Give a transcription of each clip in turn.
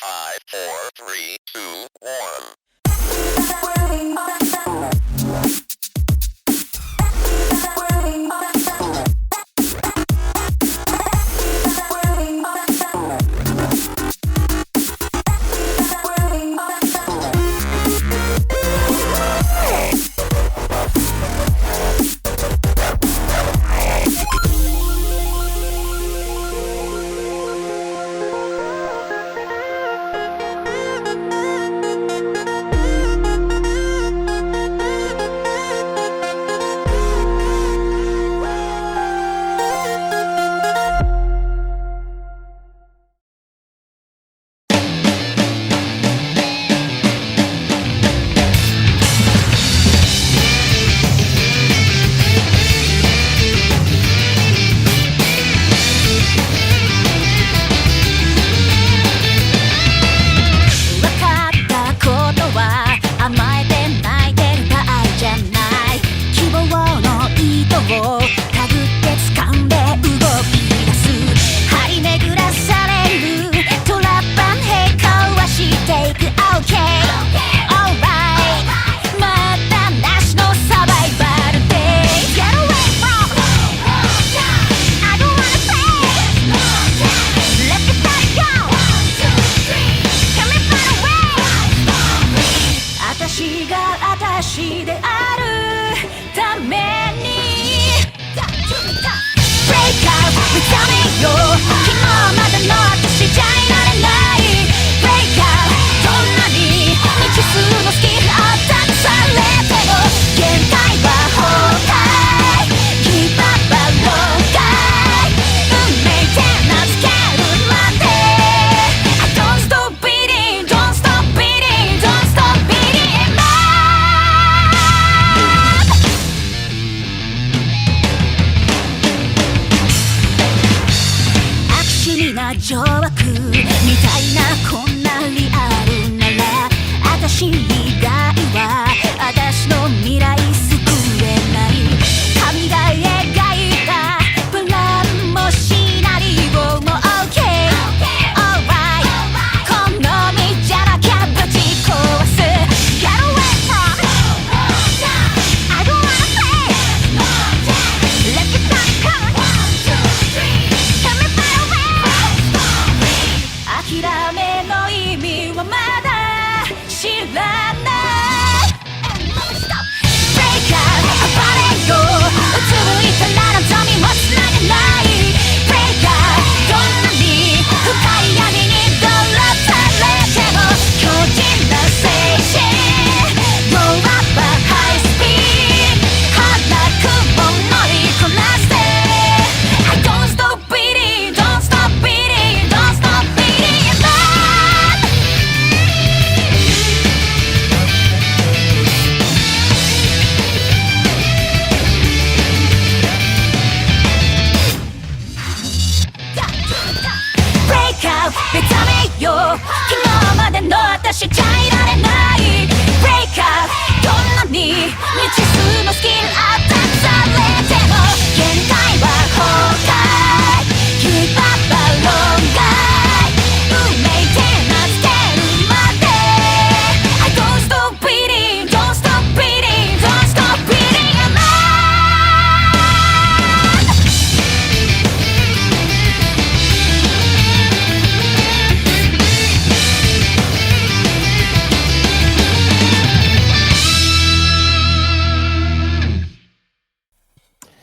5, 4, 3, 2, 1.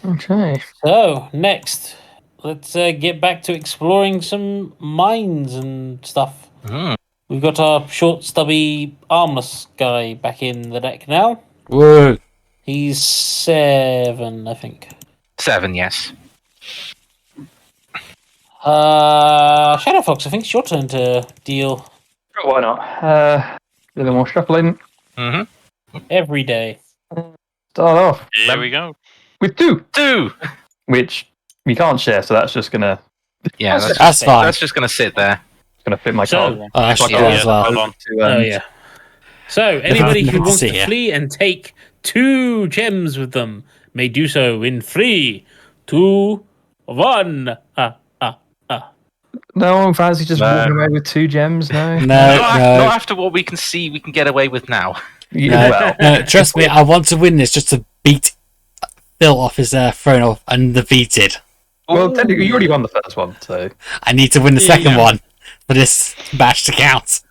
Okay. So, next, let's get back to exploring some mines and stuff. We've got our short, stubby, armless guy back in the deck now. Whoa. He's 7, I think. 7, yes. ShadowFox, I think it's your turn to deal. Why not? A little more shuffling. Every day. Start off Here we go. with 2. 2! Which we can't share, so that's just gonna Yeah, That's fine. That's just going to sit there. fit my So- card. Oh, actually, Yeah, as well. hold on. Oh, yeah. So, anybody who wants see to ya. flee and take 2 gems with them may do so in 3, 2, 1. No one fancy just No. walking away with 2 gems, no? No, Not no, after what we can see we can get away with now. Yeah, no, well, no. Trust me, I want to win this just to beat Phil off his throne off undefeated. well, technically, you already won the first one, so... I need to win the second Yeah. one for this match to count.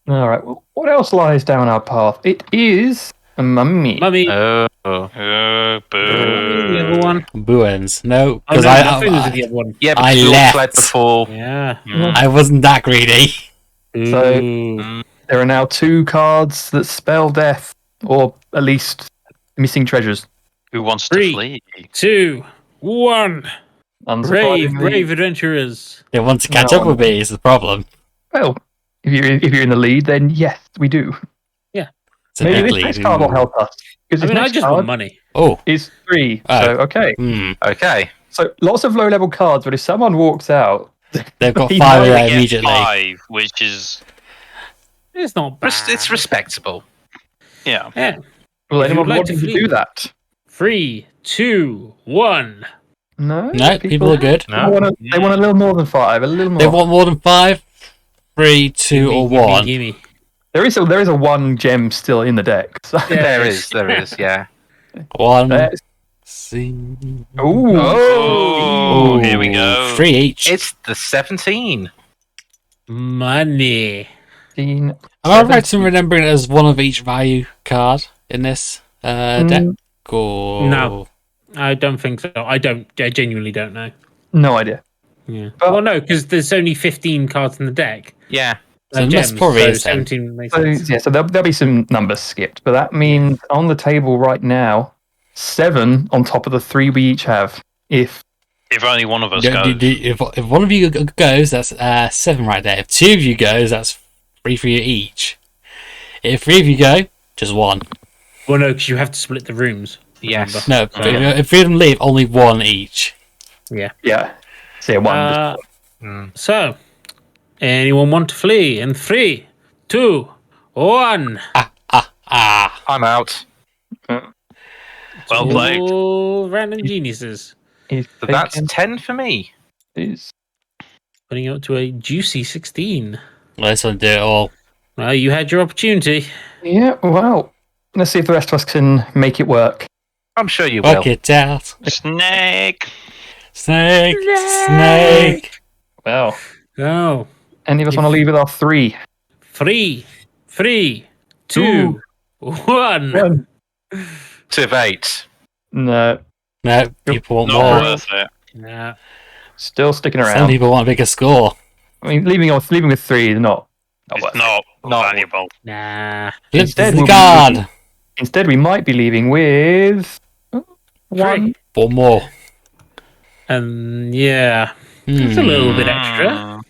Alright, well, what else lies down our path? It is a mummy. Mummy. Oh. Oh, boo. The other one. Buens. No, Oh, because no, nothing was the other one. Yeah, I because we all left. fled before. Yeah. I wasn't that greedy. So- Ooh. There are now 2 cards that spell death, or at least missing treasures. Who wants Three. to flee? 2, 1. Brave, Unsurprisingly- brave adventurers. They want to catch No. up with me is the problem. Well, if you're in the lead, then yes, we do. It's a Maybe big this lead. next card will help us. Because I this mean, I next just want card money. Oh, is 3. Oh. So, okay. Okay. So, lots of low-level cards, but if someone walks out... they've got He 5 might there Get immediately. 5, which is It's not bad. It's respectable. yeah. Yeah. Will If you anyone would like want to to flee. do that? 3, 2, 1. No? No, people are good. They want a little more than 5, a little more. They want more than 5, 3, 2, or 1. Gimme. There is a 1 gem still in the deck. So. There is, yeah. 1. There's- Sing. Ooh. Oh, here we go. 3 each. It's the 17. Money. 15, Am I right in remembering it as one of each value card in this deck? Mm, Or... No. I don't think so. I genuinely don't know. no idea. Yeah. But- Well, no, because there's only 15 cards in the deck. Yeah. So it Gems, must probably so is then. 17 makes So, sense. yeah, so there'll be some numbers skipped, but that means on the table right now, 7 on top of the 3 we each have. If If only one of us Do- goes. do- do- if one of you goes, that's 7 right there. If 2 of you goes, that's 3 for you each. If 3 of you go, just 1. Well, no, because you have to split the rooms. Yes. No, if 3 of them leave, only 1 each. yeah, say 1. Uh, Mm. So, anyone want to flee? In 3, 2, 1. Ah, I'm out. Well played. All random geniuses. Is So that's taken- 10 for me. is- Putting it up to a juicy 16. let's undo it all. Well, you had your opportunity. Yeah, well, let's see if the rest of us can make it work. I'm sure you will. Work it out. Snake. Snake, snake. Well, Oh. any of us want to leave with our 3? 3, 2, 1. 2 of 8. No, No, people want Not more. worth it. Nah. still sticking Some around. people want a bigger score. I mean, leaving with 3 is not It's worth it. not valuable. Nah. Flip Instead, the we'll be card. leaving- Instead, we might be leaving with 1. 4 more. Yeah. It's a Hmm. little bit extra. Mm.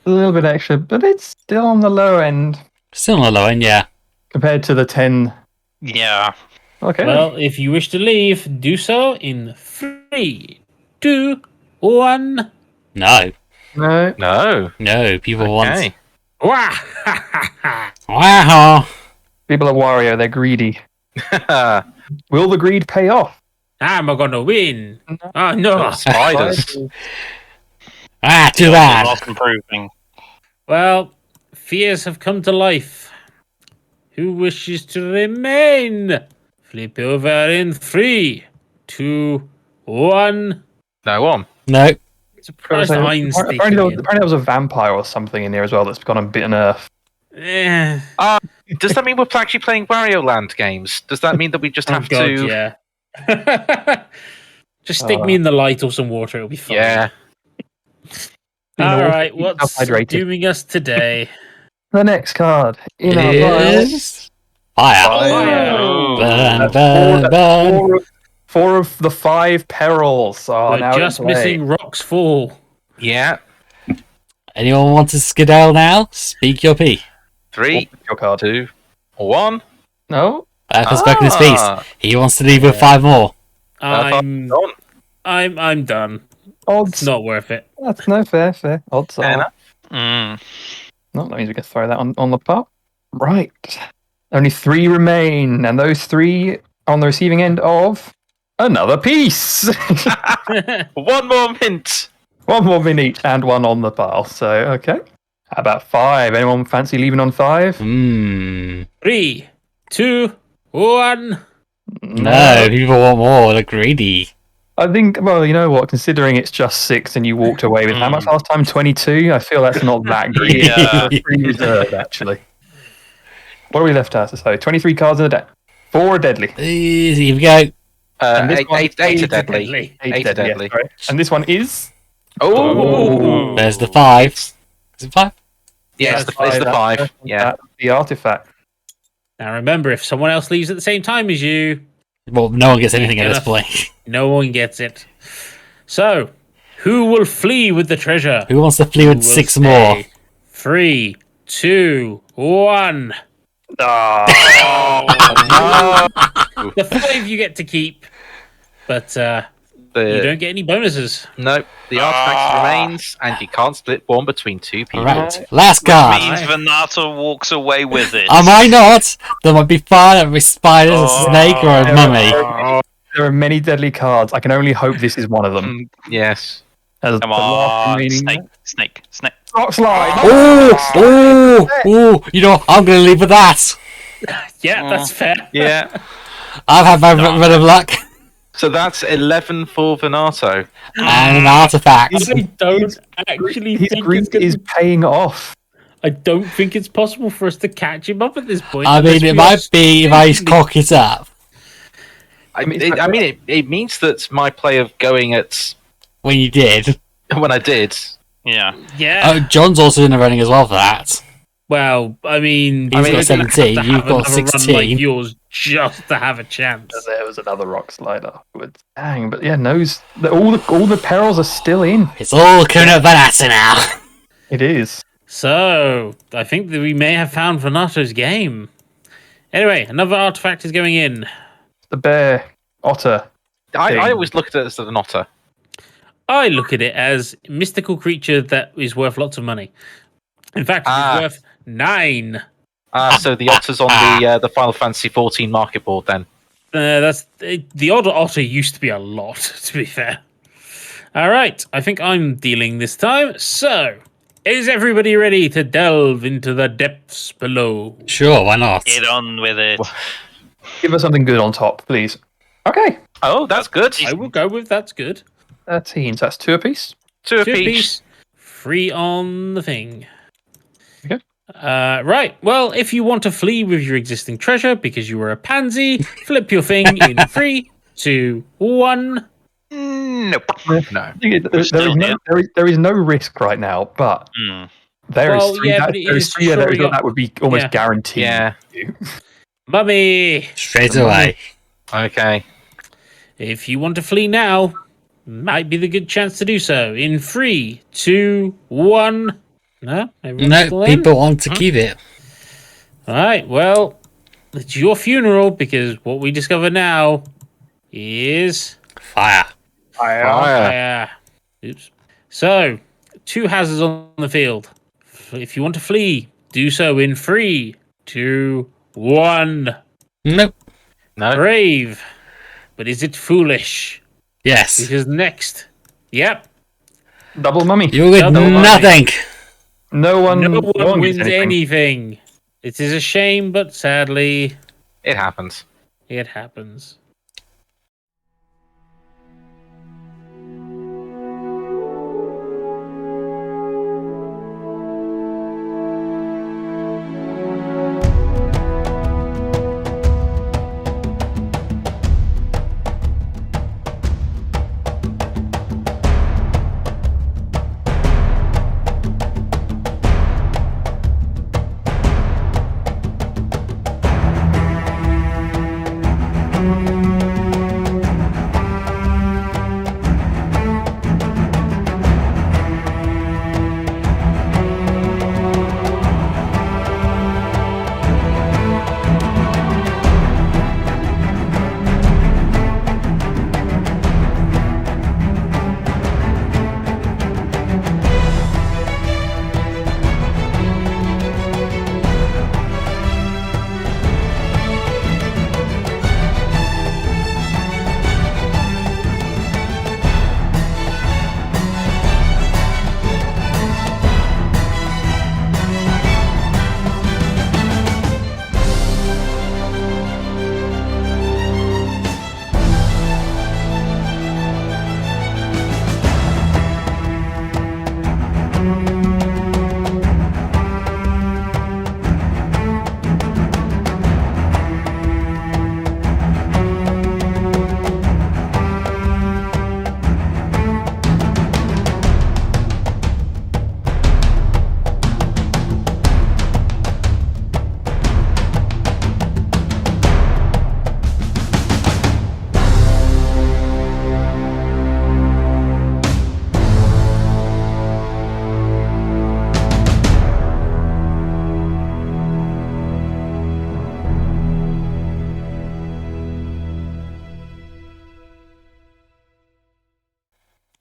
A little bit extra, but it's still on the low end Still on the low end, yeah. compared to the 10. Yeah. Okay. Well, if you wish to leave, do so in 3, 2, 1. No, no. No. People want. Okay. Wah! Wow. People at Wario, they're greedy. Will the greed pay off? I'm gonna win. Oh, no. Spiders. Too bad. Not improving. Well, fears have come to life. Who wishes to remain? Flip over in 3, 2, 1. No one. No. Surprised Ein's Apparently, sticking in. apparently there was a vampire or something in there as well that's gone and bitten Earth. Eh. Does that mean we're actually playing Wario Land games? Does that mean that we just Oh, have God, to? yeah. Just stick me in the light or some water, it'll be fine. Yeah. You know, All also right, keep what's yourself hydrated. doing us today? The next card in our pile. Is fire. Oh. Burn, That's burn, burn. Four of the 5 perils are We're now just in play. missing Rock's Fall. Yeah. Anyone want to skedaddle now? Speak your P. 3, Your card. 2, 1. No? That's back in his piece. He wants to leave with 5 more. I'm Done. I'm done. It's Odds. not worth it. That's no fair. Odds Fair are. enough. Mm. No, that means we can throw that on the pot. Right. Only 3 remain, and those 3 on the receiving end of another piece. One more mint. One more in each and one on the pile. So, okay. How about 5? Anyone fancy leaving on 5? 3, 2, 1. No, people want more. They're greedy. I think, well, you know what? Considering it's just 6 and you walked away with how much last time? 22? I feel that's not that greedy. Yeah. That's pretty reserved, actually. What are we left at? So, 23 cards in the deck. 4 are deadly. Easy, here we go. And this one- 8 are deadly. 8 are deadly. Yeah, sorry. And this one is... Oh! There's the 5. Is it 5? Yeah, it's the 5. Yeah. That's the artifact. Now remember, if someone else leaves at the same time as you, Well, no one gets anything at this point. no one gets it. So, who will flee with the treasure? Who wants to flee with Will 6 stay? more? 3, 2, 1. The 5 you get to keep, but you don't get any bonuses. No, the artifact remains, and you can't split one between 2 people. Right, last card. Means Vanato walks away with it. I might not. There might be fire, there might be spiders, a snake, or a mummy. There are many deadly cards. I can only hope this is one of them. Yes. As Come the last on, remaining- snake. Rock slide. Oh! You know, I'm going to leave with that. Yeah, that's fair. Yeah. I've had my run of luck. So that's 11 for Vanato. And an artifact. I don't actually His think greed it's gonna, is paying off. I don't think it's possible for us to catch him up at this point. I unless mean, it we might are be if I stupidly- cock it up. It means that my play of going at When you did. when I did. Yeah. Yeah. Oh, John's also in the running as well for that. Well, I mean, He's got you're gonna have 17, to you've have got another run 16. like yours just to have a chance. There was another rock slide afterwards. Dang, but yeah, all the perils are still in. It's all coming up Vanato now. It is. So, I think that we may have found Vanato's game. Anyway, another artifact is going in. The bear, otter. I always looked at it as an otter. I look at it as a mystical creature that is worth lots of money. In fact, it's worth 9. So the otter's on the Final Fantasy 14 market board then. The odd otter used to be a lot, to be fair. All right, I think I'm dealing this time. So, is everybody ready to delve into the depths below? Sure, why not? Get on with it. Give us something good on top, please. Okay. Oh, that's good. I will go with that's good. 13, so that's 2 apiece. 2 2 apiece. apiece. Free on the thing. Okay. Right. Well, if you want to flee with your existing treasure because you were a pansy, flip your thing in 3, 2, 1. Nope. No. There is no risk right now, but there is Well, 3 yeah, that, but it there is is 3 there destroying that would be almost yeah. guaranteed. Yeah. Mummy! Straight away. Okay. If you want to flee now, might be the good chance to do so. In 3, 2, 1. No? Everyone's No, still in? people want to keep it. Alright, well, it's your funeral because what we discover now is Fire. fire. Oops. So, 2 hazards on the field. If you want to flee, do so in 3, 2, 1. Nope. No. Brave. But is it foolish? Yes. Because next, yep, Double mummy. You get Double money. nothing. No one wins gets anything. It is a shame, but sadly, It happens. it happens.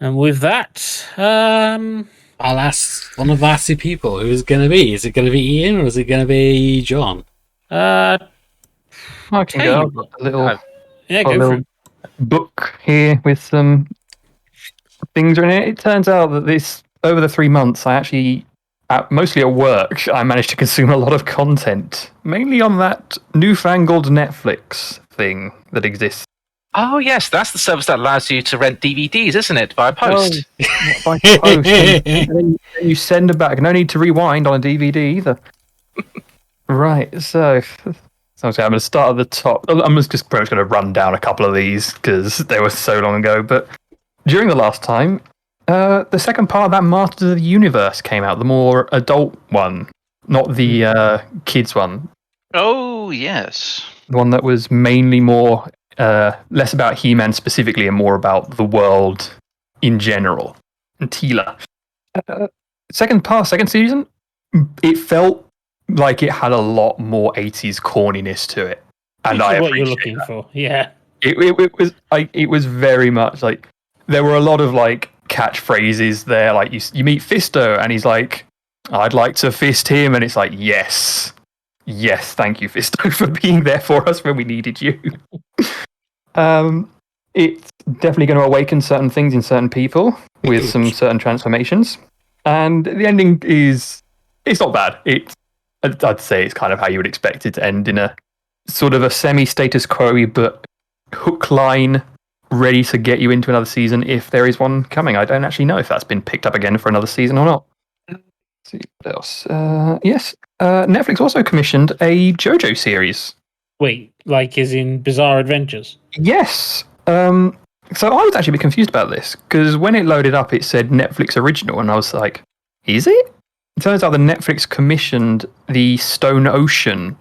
And with that, I'll ask one of the last two people who is it going to be. Is it going to be Ian or is it going to be John? I can Tell go. you I've got a little, yeah, got a go for little it. book here with some things in it. It turns out that this over the 3 months, I actually, mostly at work, I managed to consume a lot of content, mainly on that newfangled Netflix thing that exists. Oh yes, that's the service that allows you to rent DVDs, isn't it? Via post. By post, and then you send them back. No need to rewind on a DVD either. Right, so I'm going to start at the top. I'm just pretty much going to run down a couple of these because they were so long ago. But during the last time, the second part of that Masters of the Universe came out, the more adult one, not the kids one. Oh, yes. The one that was mainly more less about He-Man specifically and more about the world in general. And Teela. Second season, it felt like it had a lot more 80s corniness to it. And Which I is what you're appreciate looking that. for. Yeah. It was very much like there were a lot of like catchphrases there. Like you meet Fisto and he's like, I'd like to fist him, and it's like, yes, thank you, Fisto, for being there for us when we needed you. It's definitely going to awaken certain things in certain people with some certain transformations, and the ending it's not bad. I'd say it's kind of how you would expect it to end, in a sort of a semi-status quo, but hook line ready to get you into another season if there is one coming. I don't actually know if that's been picked up again for another season or not. Let's see what else. Yes, Netflix also commissioned a JoJo series. Wait, like as in Bizarre Adventures? Yes. So I was actually a bit confused about this because when it loaded up, it said Netflix original, and I was like, is it? It turns out that Netflix commissioned the Stone Ocean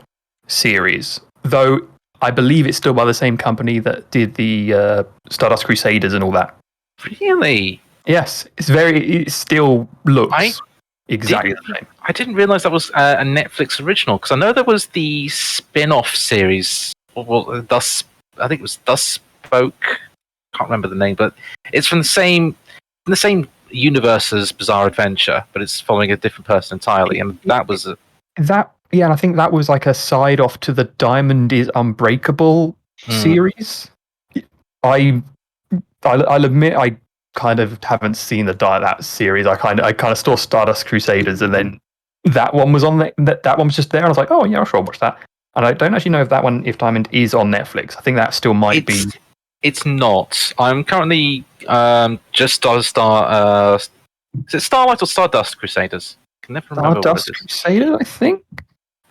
series, though I believe it's still by the same company that did the Stardust Crusaders and all that. Really? Yes, it still looks exactly the same. I didn't realize that was a Netflix original, because I know there was the spin-off series. Well, I think it was Thus Spoke. Can't remember the name, but it's from the same universe as Bizarre Adventure, but it's following a different person entirely. And that was Yeah, and I think that was like a side off to the Diamond is Unbreakable series. I'll admit I kind of haven't seen that series. I kind of saw Stardust Crusaders, and then that one was on that one was just there, and I was like, oh yeah, sure, I'll watch that. And I don't actually know if Diamond is on Netflix. I think that still might be. It's not. I'm currently just started is it Starlight or Stardust Crusaders? I can never remember. Stardust Crusaders, I think.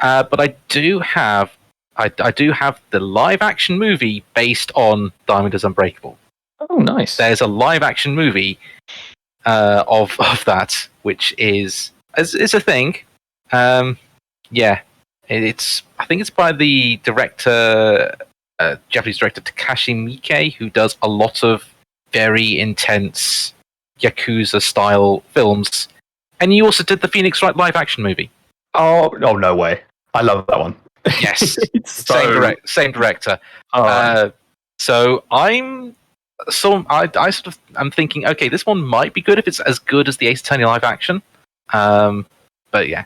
But I do have the live action movie based on Diamond is Unbreakable. Oh, nice. There's a live action movie of that, which is a thing. Yeah, I think it's by the director, Japanese director Takashi Miike, who does a lot of very intense Yakuza style films, and he also did the Phoenix Wright live action movie. Oh no way! I love that one. Yes, same director. Oh. So I I'm thinking, okay, this one might be good if it's as good as the Ace Attorney live action. But yeah,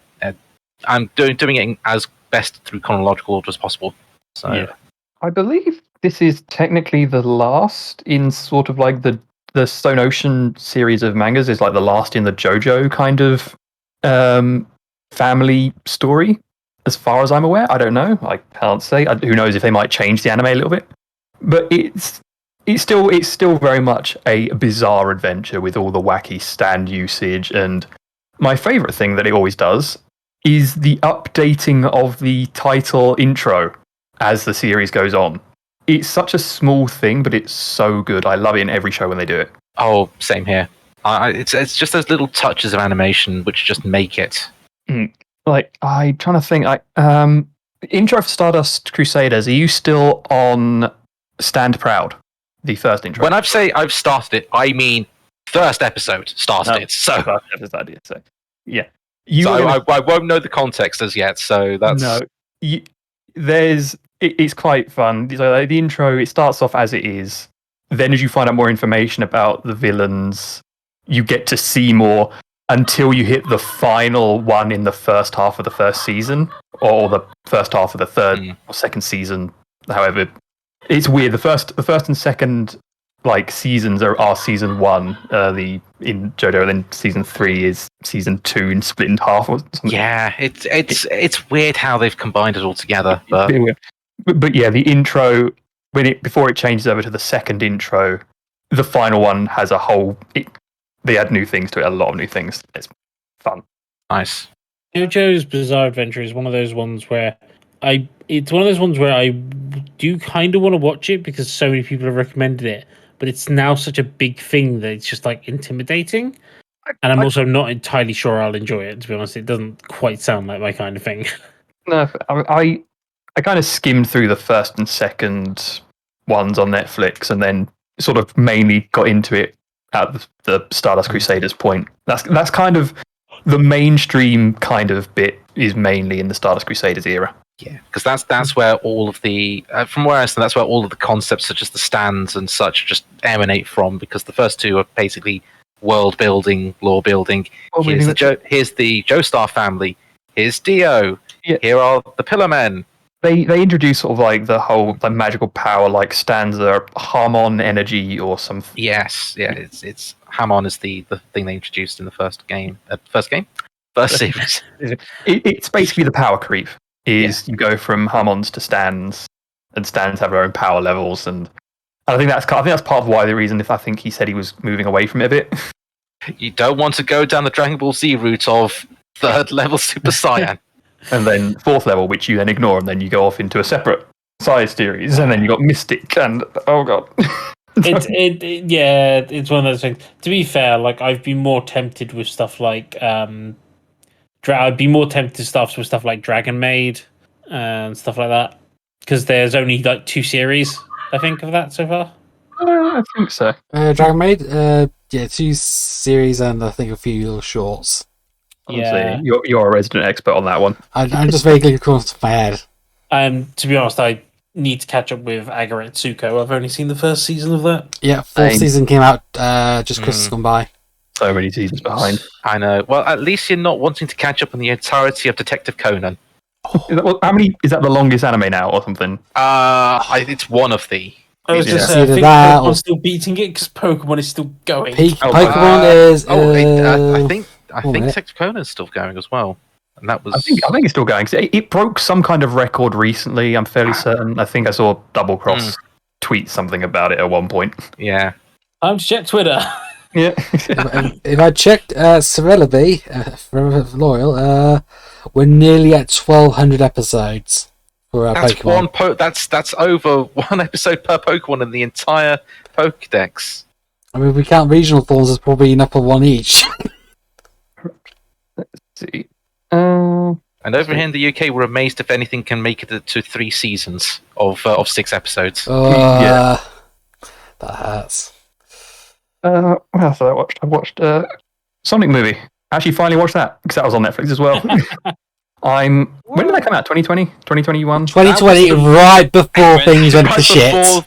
I'm doing it as best through chronological order as possible. So yeah. I believe this is technically the last in sort of like the Stone Ocean series of mangas is like the last in the JoJo kind of family story. As far as I'm aware, I don't know. I can't say. Who knows if they might change the anime a little bit? But it's still very much a bizarre adventure with all the wacky stand usage. And my favorite thing that it always does is the updating of the title intro as the series goes on. It's such a small thing, but it's so good. I love it in every show when they do it. Oh, same here. It's just those little touches of animation which just make it. Like, I'm trying to think. Intro for Stardust Crusaders, are you still on Stand Proud? The first intro. When I've started it, I mean first episode started it. So first episode, so yeah. I won't know the context as yet. So that's it's quite fun. So the intro, it starts off as it is, then as you find out more information about the villains, you get to see more until you hit the final one in the first half of the first season, or the first half of the third or second season. However, it's weird. The first and second seasons are season 1, in JoJo, then season 3 is season 2 and split in half or something. Yeah, it's weird how they've combined it all together. But yeah, the intro before it changes over to the second intro, the final one has a whole. They add new things to it, a lot of new things. It's fun. Nice. JoJo's Bizarre Adventure is one of those ones where I do kind of want to watch it because so many people have recommended it, but it's now such a big thing that it's just intimidating. And I'm also not entirely sure I'll enjoy it, to be honest. It doesn't quite sound like my kind of thing. No, I kind of skimmed through the first and second ones on Netflix and then sort of mainly got into it at the Stardust Crusaders point. That's kind of the mainstream kind of bit is mainly in the Stardust Crusaders era. Yeah, because that's where all of the from where I understand, that's where all of the concepts such as the stands and such just emanate from. Because the first two are basically world building, lore building. Here's the Joestar family. Here's Dio. Yeah. Here are the Pillarmen. They introduce sort of the whole magical power stanza, Harmon energy or something. Yes, yeah, it's Hamon is the thing they introduced in the first series. It's basically the power creep. You go from Harmons to stands, and stands have their own power levels, and I think that's part of why the reason. I think he said he was moving away from it a bit. You don't want to go down the Dragon Ball Z route of 3rd level Super Saiyan. And then 4th level, which you then ignore, and then you go off into a separate side series, and then you got Mystic, and oh god. It's one of those things. To be fair, I've been more tempted with stuff like I'd be more tempted to start with stuff like Dragon Maid and stuff like that, because there's only 2 series I think of that so far. I think so. Dragon Maid, 2 series and I think a few little shorts. Yeah, you're a resident expert on that one. I'm just vaguely across my head. To be honest, I need to catch up with Agaret Tsuko. I've only seen the first season of that. Yeah, 4th season came out just Christmas gone by. So many seasons behind. I know. Well, at least you're not wanting to catch up on the entirety of Detective Conan. How many? Is that the longest anime now or something? It's one of the. I was just Either saying, that Pokemon's still beating it because Pokemon is still going. Pokemon is. I think Detective Conan's still going as well, and that was. I think it's still going. It broke some kind of record recently. I'm fairly certain. I think I saw Double Cross tweet something about it at one point. Yeah. Time to check Twitter. Yeah. If I checked Cerellaby from Loyal, we're nearly at 1,200 episodes for That's Pokemon. That's over 1 episode per Pokemon in the entire Pokedex. I mean, if we count regional forms, there's probably enough for 1 each. Let's see. And over here in the UK, we're amazed if anything can make it to 3 seasons of 6 episodes. That hurts. What else did I watch? I watched Sonic movie. Actually, finally watched that because that was on Netflix as well. When did that come out? 2020? 2021? 2020, right before things went to shit.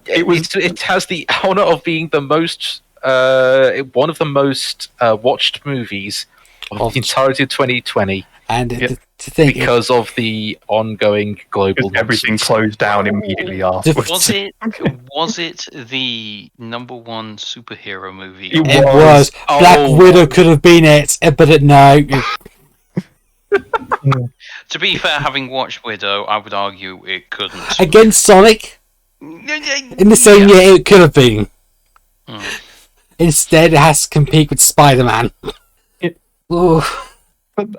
It has the honor of being the most one of the most watched movies of the entirety of 2020. And to think, because of the ongoing global everything closed down immediately afterwards. Was it the #1 superhero movie? It was. Black Widow could have been it, but no. To be fair, having watched Widow, I would argue it couldn't. Against Sonic? In the same year, it could have been. Instead, it has to compete with Spider-Man. But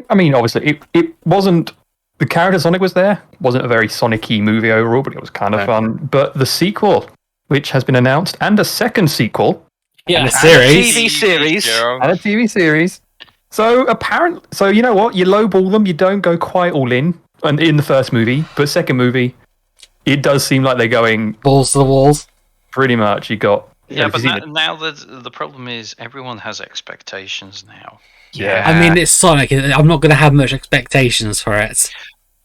I mean, obviously, it wasn't. The character Sonic was there. Wasn't a very Sonic-y movie overall, but it was kind of fun. But the sequel, which has been announced, and a second sequel, and a series, TV series, and a TV series. So apparently, you know what? You lowball them. You don't go quite all in. And in the first movie, but second movie, it does seem like they're going balls to the walls. Pretty much. You got. Yeah, but now the problem is everyone has expectations now. Yeah. I mean, it's Sonic. I'm not going to have much expectations for it.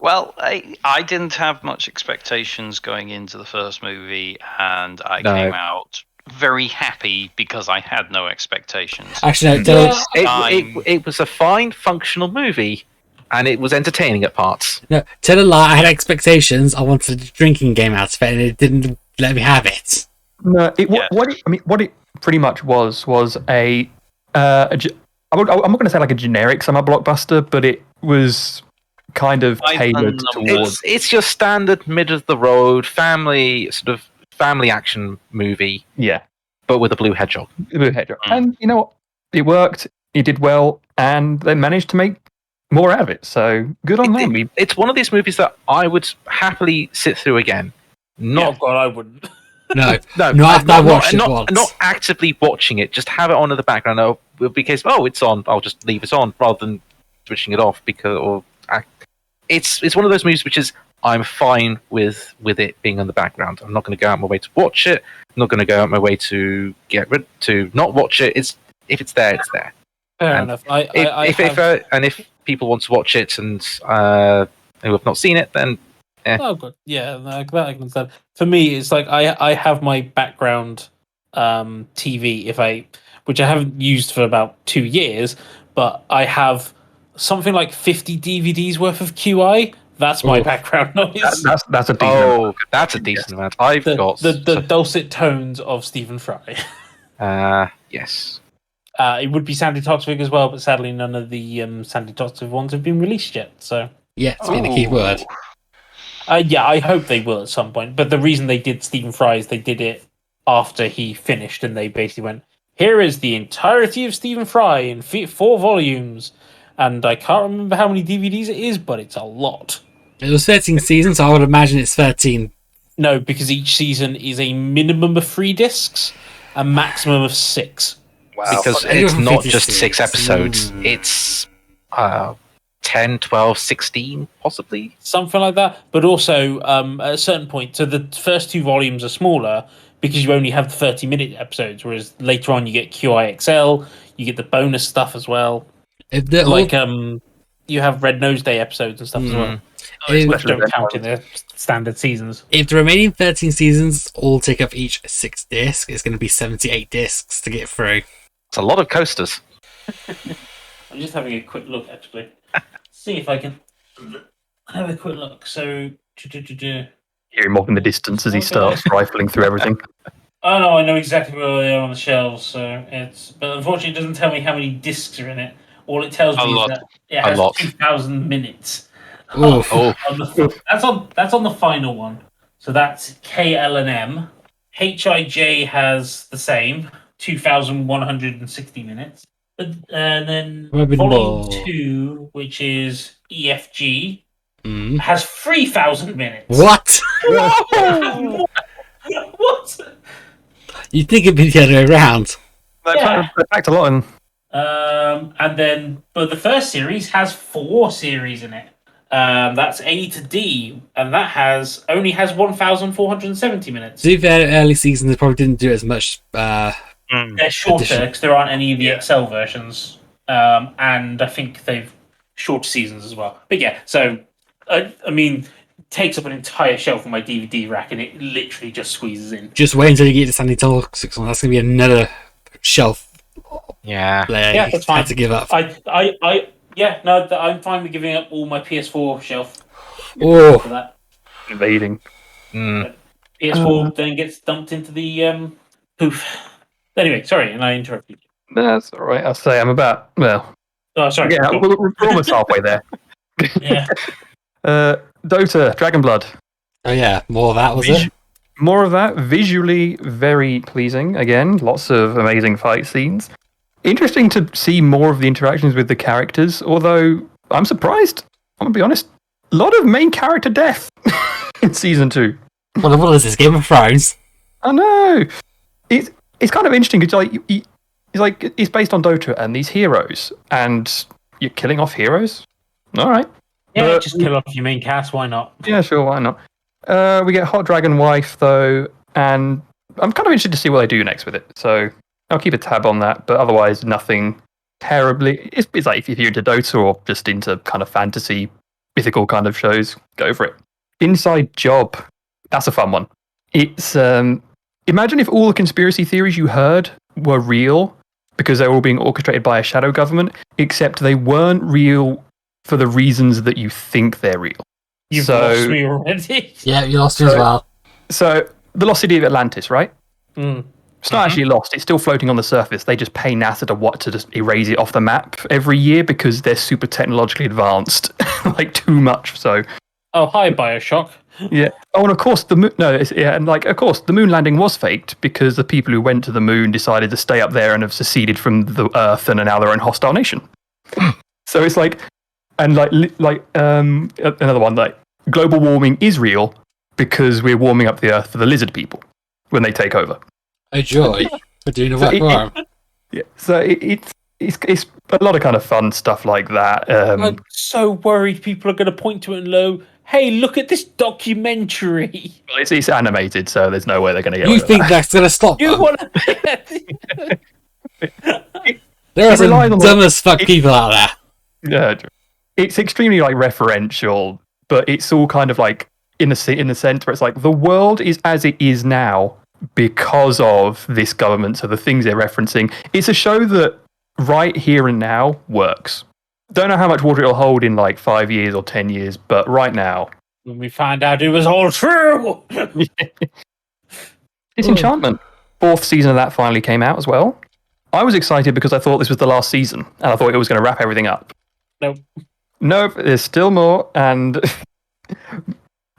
Well, I didn't have much expectations going into the first movie, and I No. came out very happy because I had no expectations. Actually, no, It was a fine, functional movie, and it was entertaining at parts. tell a lie. I had expectations. I wanted a drinking game out of it, and it didn't let me have it. No, Yeah. what it pretty much was a I'm not going to say like a generic summer blockbuster, but it was kind of tailored towards. It's your standard middle of the road family action movie, Yeah, but with a blue hedgehog. Blue Hedgehog. And you know what? It worked. It did well, and they managed to make more out of it. So good on them. It's one of these movies that I would happily sit through again. Not God, I wouldn't. No, no, I watched it once. not actively watching it. Just have it on in the background. Because it's on. I'll just leave it on rather than switching it off. It's one of those movies which is I'm fine with it being on the background. I'm not going to go out my way to watch it. I'm not going to go out my way to not watch it. If it's there, it's there. Fair And enough. If people want to watch it and who have not seen it, then Oh, good. Yeah, that I can understand. For me, it's like I have my background TV which I haven't used for about 2 years, but I have something like 50 DVDs worth of QI. That's my background noise. That's a decent. That's a decent amount. I've got the dulcet tones of Stephen Fry. Yes. It would be Sandy Toxic as well, but sadly none of the Sandy Toxic ones have been released yet. So Yeah, it's been a key word. yeah, I hope they will at some point. But the reason they did Stephen Fry is they did it after he finished, and they basically went, "Here is the entirety of Stephen Fry in 4 volumes." And I can't remember how many DVDs it is, but it's a lot. It was 13 seasons, so I would imagine it's 13. No, because each season is a minimum of 3 discs, a maximum of 6. Wow. Because Okay. it's not 56. just 6 episodes. It's 10, 12, 16, possibly. Something like that. But also, at a certain point, so the first 2 volumes are smaller because you only have the 30-minute episodes, whereas later on you get QIXL, you get the bonus stuff as well. If they're Like, all, you have Red Nose Day episodes and stuff as well, if, which don't count in the standard seasons. if the remaining 13 seasons all take up each 6 discs, it's going to be 78 discs to get through. It's a lot of coasters. I'm just having a quick look, actually. See if I can have a quick look. So, Hear him off in the distance as he starts rifling through everything. oh no, I know exactly where they are on the shelves. So but unfortunately, it doesn't tell me how many discs are in it. All it tells me is that it has 2,000 minutes. Oof. That's on the final one. So that's KL&M. HIJ has the same, 2,160 minutes. And then Maybe volume more. 2, which is EFG, Mm. has 3,000 minutes. What? What? You'd think it'd be the other way around. Yeah. They packed a lot in. And then, but the first series has 4 series in it. That's A to D, and that only has 1,470 minutes. To be fair, early seasons they probably didn't do as much. They're shorter because there aren't any of the XL versions, and I think they've shorter seasons as well. But yeah, so I mean, takes up an entire shelf on my DVD rack, and it literally just squeezes in. Just wait until you get to Sandy Toxic one. That's going to be another shelf Yeah. player. Yeah, You that's had fine. to give up. I'm fine with giving up all my PS4 shelf Oh, for that. Invading. PS4 then gets dumped into the poof. Anyway, sorry, and I interrupted you. That's all right. I'll say I'm about. Well, Oh, sorry. yeah, Cool. we're almost halfway there. Yeah. Dota, Dragon Blood. oh yeah, more of that was it? More of that. Visually very pleasing. Again, lots of amazing fight scenes. Interesting to see more of the interactions with the characters, although I'm surprised. I'm going to be honest. A lot of main character death in Season 2. What is this, Game of Thrones? I know. It's kind of interesting because it's based on Dota and these heroes, and you're killing off heroes? All right. Yeah, But- just kill off your main cast. Why not? Yeah, sure, why not? We get Hot Dragon Wife, though, and I'm kind of interested to see what they do next with it. So I'll keep a tab on that, but otherwise, nothing terribly. It's like if you're into Dota or just into kind of fantasy mythical kind of shows, go for it. Inside Job, that's a fun one. It's imagine if all the conspiracy theories you heard were real because they were all being orchestrated by a shadow government, except they weren't real for the reasons that you think they're real. You've lost me already. Yeah, you lost me as well. So the lost city of Atlantis, right? Mm. It's not actually lost. It's still floating on the surface. They just pay NASA to just erase it off the map every year because they're super technologically advanced, like too much. So. Oh, hi, Bioshock. Yeah. Oh, and of course the moon. No, and of course the moon landing was faked because the people who went to the moon decided to stay up there and have seceded from the Earth and are now their own hostile nation. So it's like, and another one, like global warming is real because we're warming up the Earth for the lizard people when they take over. Oh joy! We're doing a work farm. Yeah. So it's a lot of kind of fun stuff like that. I'm so worried people are going to point to it and go, hey, look at this documentary. Well, it's animated, so there's no way they're going to get You away with think that. that's going to stop You them? want to... There are some relies on dumb as fuck people out there. Yeah, it's extremely like referential, but it's all kind of like in the sense where it's like the world is as it is now because of this government. So the things they're referencing, it's a show that right here and now works. Don't know how much water it'll hold in like 5 years or 10 years, but right now, When we find out it was all true. Disenchantment. 4th season of that finally came out as well. I was excited because I thought this was the last season, and I thought it was going to wrap everything up. Nope, there's still more, and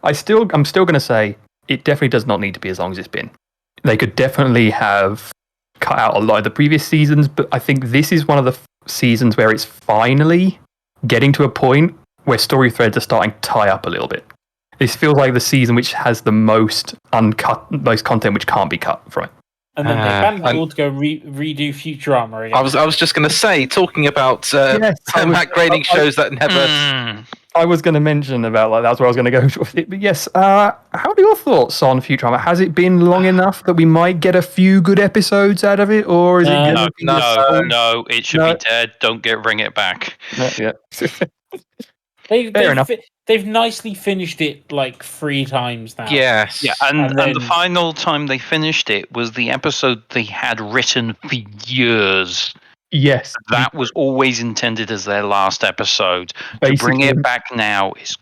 I'm still going to say it definitely does not need to be as long as it's been. They could definitely have cut out a lot of the previous seasons, but I think this is one of the seasons where it's finally getting to a point where story threads are starting to tie up a little bit. This feels like the season which has the most content which can't be cut from it. And then they banned it all to go redo Futurama again. I was just going to say, talking about grading shows that never. I was going to mention about that's where I was going to go with it. But yes, how are your thoughts on Futurama? Has it been long enough that we might get a few good episodes out of it, or is it? No, it should be dead. Don't bring it back. Yeah. They've nicely finished it like 3 times now. Yes. Yeah, and the final time they finished it was the episode they had written for years. Yes. That was always intended as their last episode. To bring it back now is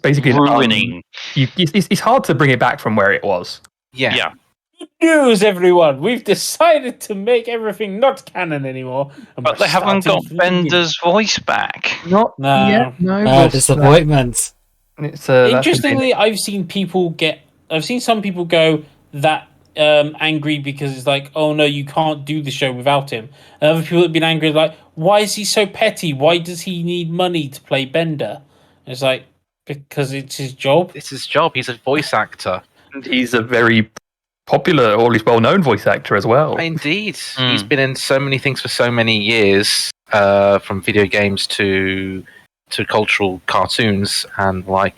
basically ruining. It's hard to bring it back from where it was. Yeah. Good news, everyone! We've decided to make everything not canon anymore. But they haven't got Bender's voice back. No. Disappointment. Interestingly, I've seen some people go that angry because it's like, oh no, you can't do the show without him. And other people have been angry like, why is he so petty? Why does he need money to play Bender? And it's like, because it's his job. It's his job. He's a voice actor. And he's a very popular, or at least well-known voice actor as well. Indeed. He's been in so many things for so many years, from video games to cultural cartoons, and John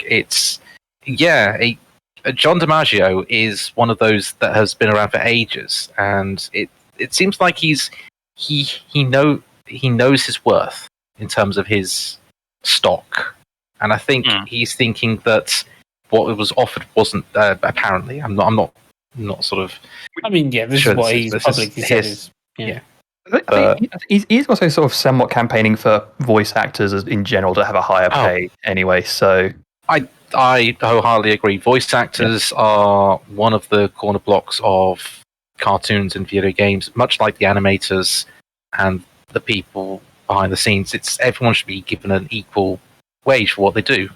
DiMaggio is one of those that has been around for ages, and it seems like he knows his worth in terms of his stock, and I think he's thinking that what was offered wasn't apparently. I'm not sort of. I mean, yeah, this is what he's publicly said. Yeah. He's also sort of somewhat campaigning for voice actors in general to have a higher pay anyway. So I wholeheartedly agree. Voice actors are one of the corner blocks of cartoons and video games, much like the animators and the people behind the scenes. Everyone should be given an equal wage for what they do,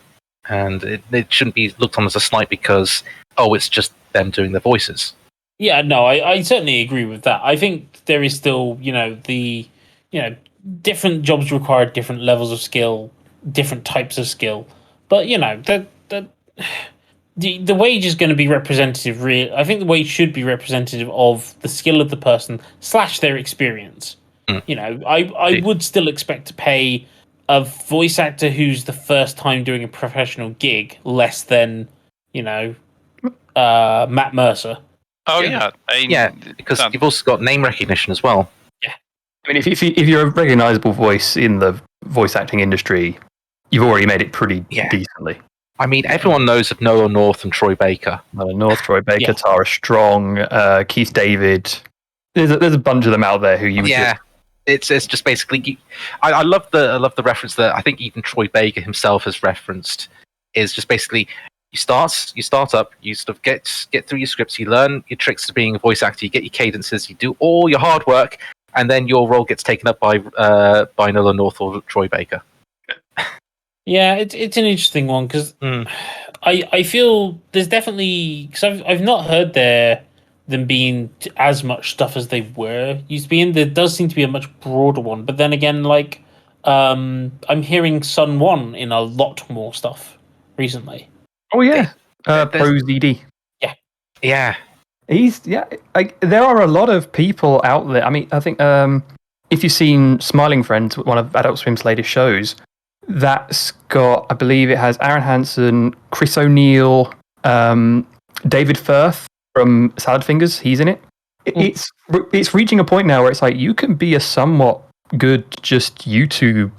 and it shouldn't be looked on as a slight because it's just them doing their voices. Yeah, no, I certainly agree with that. I think there is still, different jobs require different levels of skill, different types of skill. But, the wage is going to be representative. I think the wage should be representative of the skill of the person / their experience. I would still expect to pay a voice actor who's the first time doing a professional gig less than, Matt Mercer. Oh yeah, because you've also got name recognition as well. Yeah, I mean, if you're a recognizable voice in the voice acting industry, you've already made it pretty Yeah. decently. I mean, everyone knows of Noah North and Troy Baker. North, Troy Baker, Yeah. Tara Strong, Keith David. There's a bunch of them out there who you would Yeah, it's just basically. I love the reference that I think even Troy Baker himself has referenced. Is just basically you start up, you sort of get through your scripts, you learn your tricks to being a voice actor, you get your cadences, you do all your hard work, and then your role gets taken up by Noah North or Troy Baker. Yeah, it's an interesting one because I feel there's definitely because I've not heard them being as much stuff as they were used to be in. There does seem to be a much broader one, but then again, like I'm hearing Sun One in a lot more stuff recently. Oh yeah, there's- Pro ZD. Yeah, There are a lot of people out there. I mean, I think if you've seen Smiling Friends, one of Adult Swim's latest shows, that's got, I believe it has Aaron Hansen, Chris O'Neill, David Firth from Salad Fingers. He's in it. It's reaching a point now where it's like you can be a somewhat good just YouTube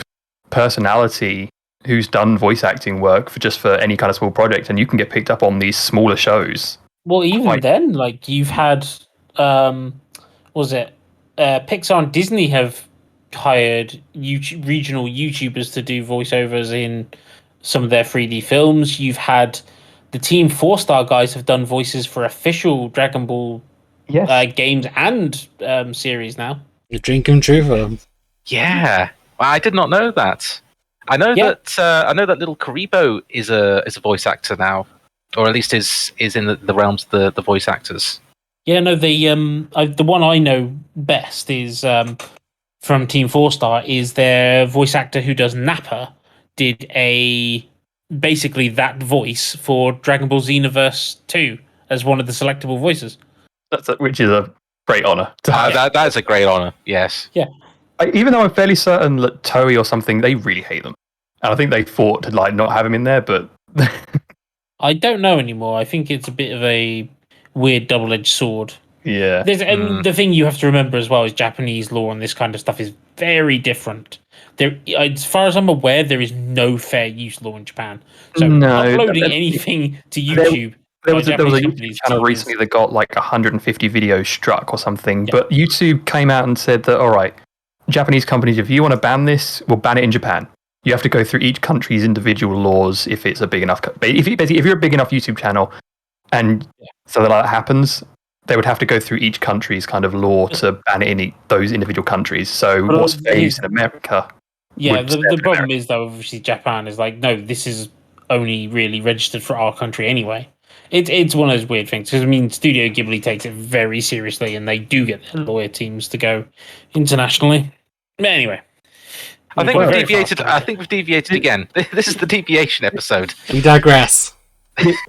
personality who's done voice acting work for any kind of small project, and you can get picked up on these smaller shows. Well, even then, like you've had, Pixar and Disney have hired regional YouTubers to do voiceovers in some of their 3D films. You've had the Team 4-Star guys have done voices for official Dragon Ball games and series now. The dream come true for them. yeah. Well, I did not know that. I know that little Karibo is a voice actor now, or at least is in the realms of the voice actors. Yeah, no, the one I know best is from Team 4-Star is their voice actor who does Nappa did basically that voice for Dragon Ball Xenoverse 2 as one of the selectable voices. Which is a great honor to have. That is a great honor. Yes. Yeah. Even though I'm fairly certain that Toei or something, they really hate them. And I think they fought to not have him in there, but I don't know anymore. I think it's a bit of a weird double-edged sword. yeah. And the thing you have to remember as well is Japanese law on this kind of stuff is very different. There, as far as I'm aware, there is no fair use law in Japan. So uploading anything to YouTube. There was a YouTube channel recently that got like 150 videos struck or something, but YouTube came out and said that, all right, Japanese companies, if you want to ban this, we'll ban it in Japan. You have to go through each country's individual laws if it's a big enough... If you're a big enough YouTube channel, and so that happens, they would have to go through each country's kind of law to ban it in those individual countries. So what's fair use in America... Yeah, the problem is, though, obviously Japan is like, no, this is only really registered for our country anyway. It's one of those weird things, because, I mean, Studio Ghibli takes it very seriously, and they do get their lawyer teams to go internationally. But anyway. I think we've deviated again. This is the deviation episode. We digress.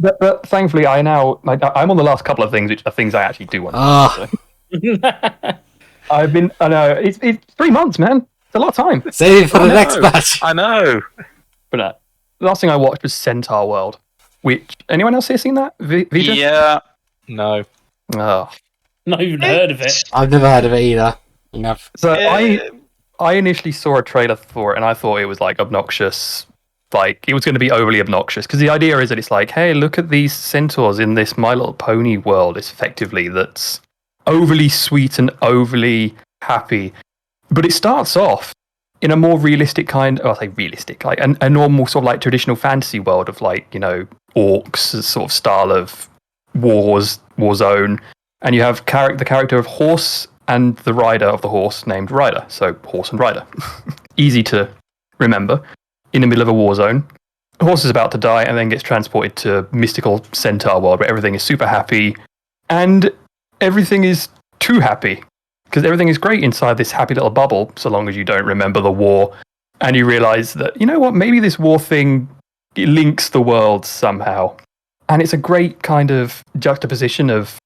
but thankfully, I'm on the last couple of things, which are things I actually do want to do. I know, it's 3 months, man. It's a lot of time. Save it for the next batch. I know. But the last thing I watched was Centaur World, which... Anyone else here seen that? Vita? Yeah. No. Oh. Not even heard of it. I've never heard of it either. Enough. So I initially saw a trailer for it, and I thought it was like obnoxious. Like it was going to be overly obnoxious, because the idea is that it's like, hey, look at these centaurs in this My Little Pony world. It's effectively that's overly sweet and overly happy. But it starts off in a more realistic like a normal sort of like traditional fantasy world of like, you know, orcs, sort of style of war zone, and you have the character of Horse and the rider of the horse named Ryder. So Horse and Rider, easy to remember. In the middle of a war zone, Horse is about to die and then gets transported to mystical centaur world where everything is super happy, and everything is too happy. Because everything is great inside this happy little bubble, so long as you don't remember the war. And you realize that, you know what, maybe this war thing links the world somehow. And it's a great kind of juxtaposition of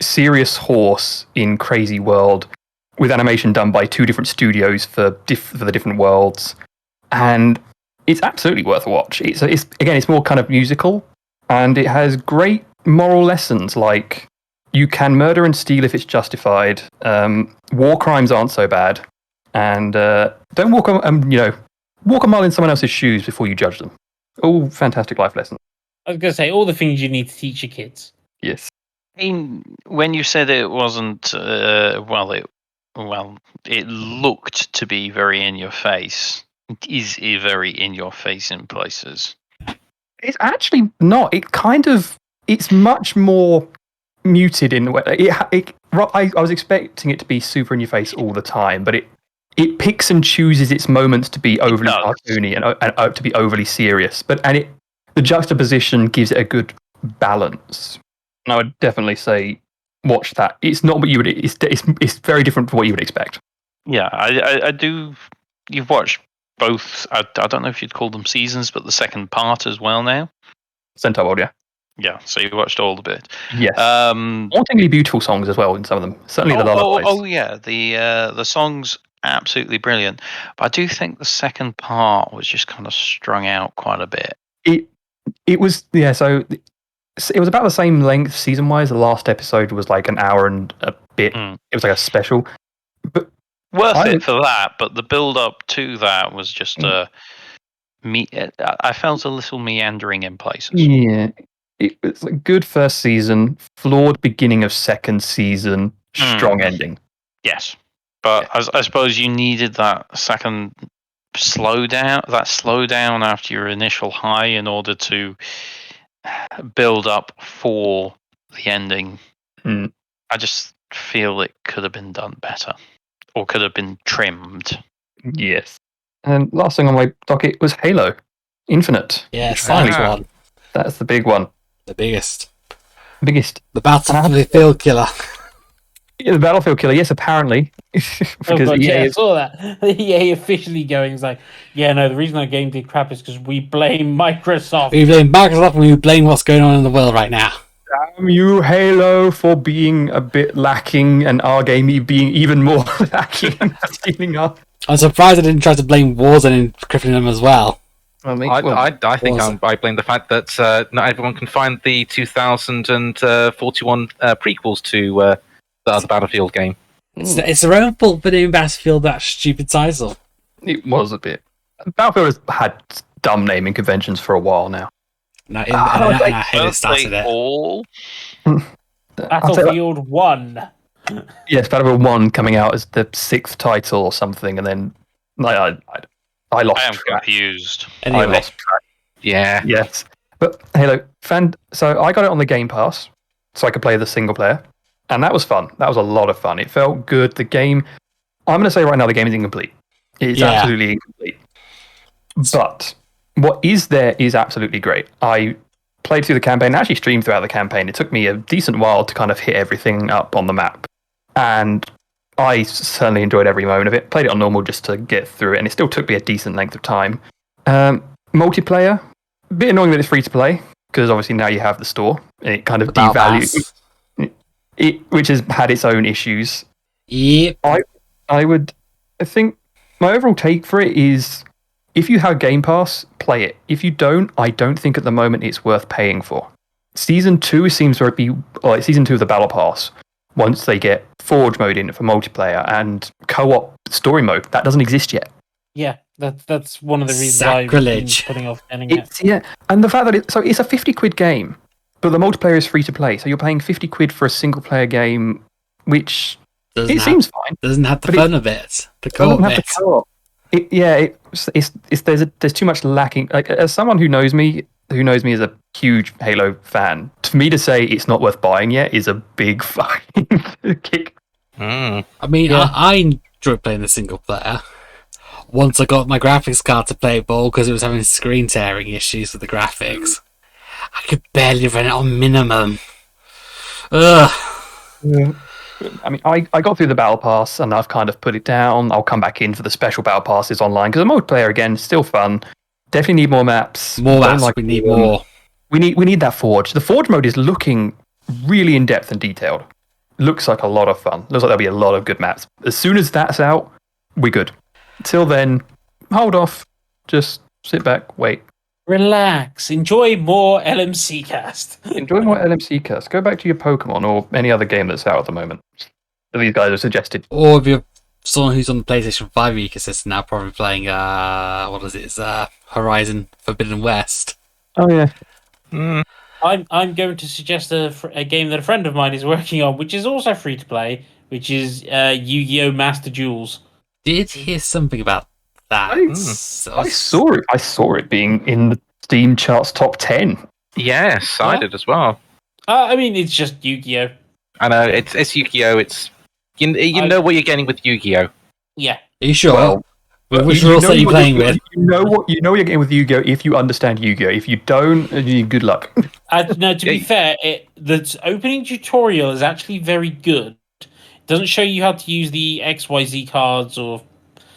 serious Horse in crazy world, with animation done by 2 different studios for the different worlds. And it's absolutely worth a watch. It's more kind of musical, and it has great moral lessons, like... You can murder and steal if it's justified. War crimes aren't so bad, and don't walk walk a mile in someone else's shoes before you judge them. All fantastic life lessons. I was going to say all the things you need to teach your kids. Yes. I mean, when you said it wasn't, it looked to be very in your face. It is very in your face in places. It's actually not. It's much more muted in the way. I was expecting it to be super in your face all the time, but it picks and chooses its moments to be overly cartoony and to be overly serious. The juxtaposition gives it a good balance. And I would definitely say watch that. It's not what you would. It's very different from what you would expect. Yeah, I do. You've watched both. I don't know if you'd call them seasons, but the second part as well now. Centaur World, yeah. Yeah, so you watched all of it. Yes. Hauntingly beautiful songs as well in some of them. Certainly the lullabies. Oh yeah, the songs absolutely brilliant. But I do think the second part was just kind of strung out quite a bit. It was So it was about the same length season wise. The last episode was like an hour and a bit. It was like a special, but worth it for that. But the build up to that was just I felt a little meandering in places. Yeah. It was a good first season, flawed beginning of second season, strong ending. Yes, but I suppose you needed that second slowdown after your initial high in order to build up for the ending. I just feel it could have been done better, or could have been trimmed. Yes. And last thing on my docket was Halo Infinite. Yes, that's one. That's the big one. The biggest. The Battlefield killer. Yeah, the Battlefield killer, yes, apparently. Because I saw that. EA officially going, it's like, yeah, no, the reason our game did crap is because we blame Microsoft. We blame Microsoft and we blame what's going on in the world right now. Damn you, Halo, for being a bit lacking and our game being even more lacking and stealing up. I'm surprised I didn't try to blame Warzone and crippling them as well. I think I blame the fact that not everyone can find the 2041 prequels to the other Battlefield game. It's their own fault for doing Battlefield that stupid title. It was a bit. Battlefield has had dumb naming conventions for a while now. No, I hate it started it. All? Battlefield 1. Yes, Battlefield 1 coming out as the 6th title or something, and then I lost I am track. confused. Anyway. I lost track. Yeah. Yes. But Halo, so I got it on the Game Pass, so I could play the single player, and that was fun. That was a lot of fun. It felt good. The game, I'm going to say right now, the game is incomplete. It's absolutely incomplete. But what is there is absolutely great. I played through the campaign, actually streamed throughout the campaign. It took me a decent while to kind of hit everything up on the map. And I certainly enjoyed every moment of it. Played it on normal just to get through it, and it still took me a decent length of time. Multiplayer, a bit annoying that it's free to play, because obviously now you have the store, and it kind of devalues it, which has had its own issues. Yep. I think my overall take for it is, if you have Game Pass, play it. If you don't, I don't think at the moment it's worth paying for. Season 2 seems to be Season 2 of the Battle Pass. Once they get Forge mode in it for multiplayer and co-op story mode, that doesn't exist yet. Yeah, that's one of the reasons Sacrilege. I'm putting off getting it. Yeah, and the fact that it's a £50 game, but the multiplayer is free to play, so you're paying £50 for a single player game, which seems fine. Doesn't have the fun of it. The co-op bit. There's too much lacking. Like, as someone who knows me as a huge Halo fan, for me to say it's not worth buying yet is a big fucking kick. I mean, I enjoyed playing the single player. Once I got my graphics card to play ball because it was having screen tearing issues with the graphics. I could barely run it on minimum. Ugh. Yeah. I mean, I got through the Battle Pass and I've kind of put it down. I'll come back in for the special Battle Passes online because the multiplayer, again, still fun. Definitely need more maps. More maps, we need more. We need that Forge. The Forge mode is looking really in-depth and detailed. Looks like a lot of fun. Looks like there'll be a lot of good maps. As soon as that's out, we're good. Till then, hold off. Just sit back, wait. Relax. Enjoy more LMC cast. Enjoy more LMC cast. Go back to your Pokemon or any other game that's out at the moment that these guys have suggested. Or if you're someone who's on the PlayStation 5 ecosystem now probably playing, what is it? It's Horizon Forbidden West. Oh, yeah. I'm going to suggest a game that a friend of mine is working on, which is also free to play, which is Yu-Gi-Oh! Master Duels. Did hear something about that. I saw it. I saw it being in the Steam charts top 10. Yes, I did as well. I mean, it's just Yu-Gi-Oh! I know, it's Yu-Gi-Oh! It's you know what you're getting with Yu-Gi-Oh! Yeah. Are you sure? Well, Which rules are you playing with? You know what you're getting with Yu-Gi-Oh! If you understand Yu-Gi-Oh! If you don't, good luck. No, to be fair, the opening tutorial is actually very good. It doesn't show you how to use the XYZ cards or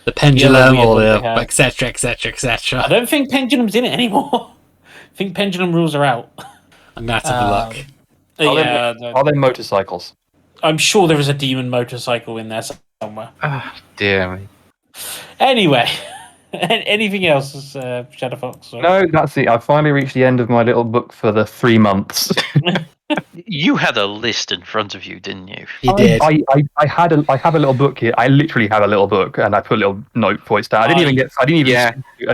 the pendulum or the etc. I don't think pendulum's in it anymore. I think pendulum rules are out. I'm gonna have to have a look. Are they motorcycles? I'm sure there is a demon motorcycle in there somewhere. Oh, dear me. Anyway, anything else, ShadowFox? Or... No, that's it. I finally reached the end of my little book for the 3 months. You had a list in front of you, didn't you? You did. I have a little book here. I literally have a little book, and I put a little note points down. I didn't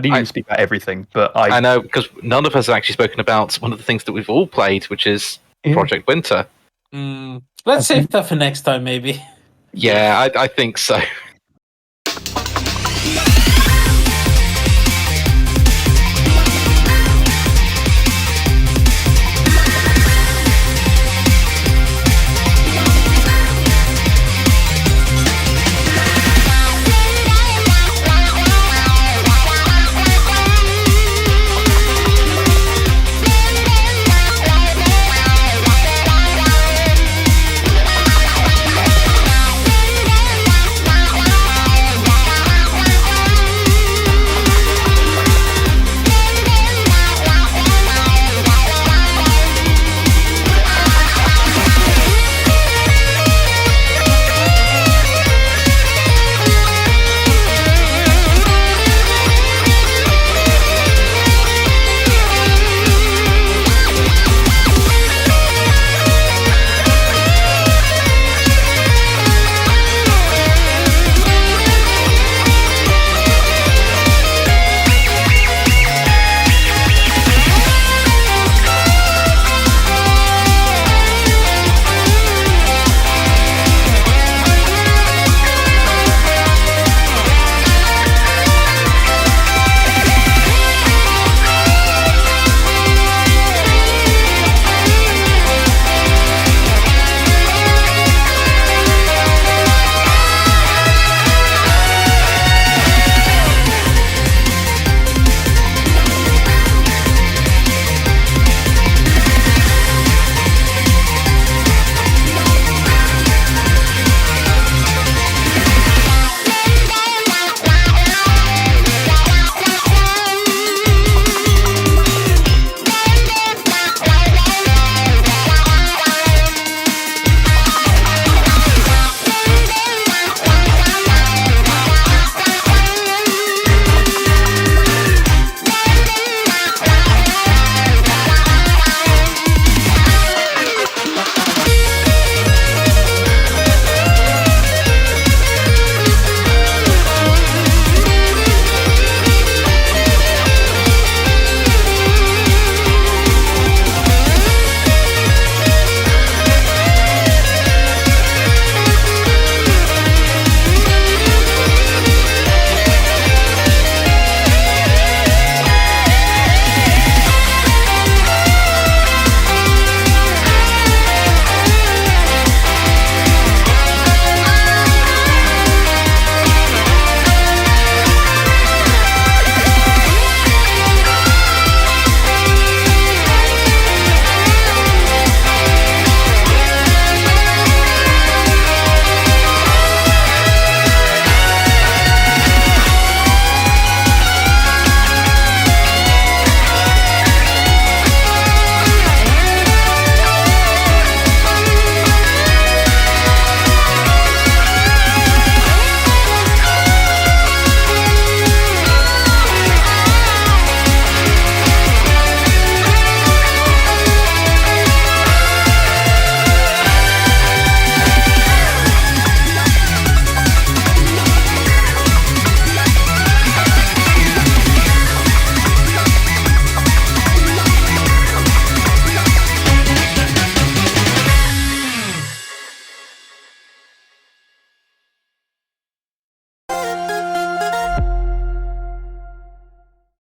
even speak about everything, but I know, because none of us have actually spoken about one of the things that we've all played, which is Project Winter. Let's save that for next time, maybe. Yeah, I think so.